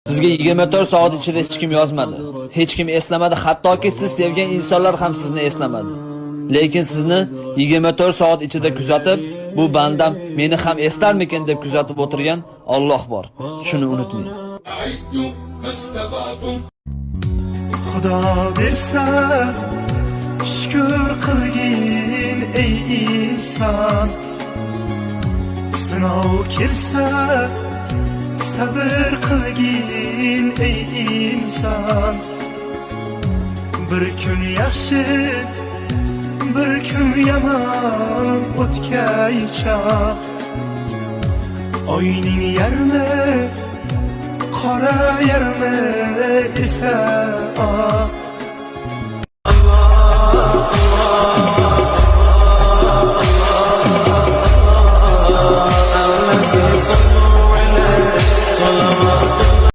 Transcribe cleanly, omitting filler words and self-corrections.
Sizga 24 soat ichida hech kim yozmadi. Hech kim eslamadi, hattoki siz sevgan insonlar ham sizni eslamadi. Lekin sizni 24 soat ichida kuzatib, bu bandam meni ham eslarmikin deb kuzatib o'tirgan Alloh bor. Shuni unutmang. Xudo bersa, shukr qilgin ey inson. Sinov kelsa, sabr qilgin ey inson. Bir kun yaxshi, bir kun yomon o'tgaychoq. Oyning yarmi, qora yarmi esa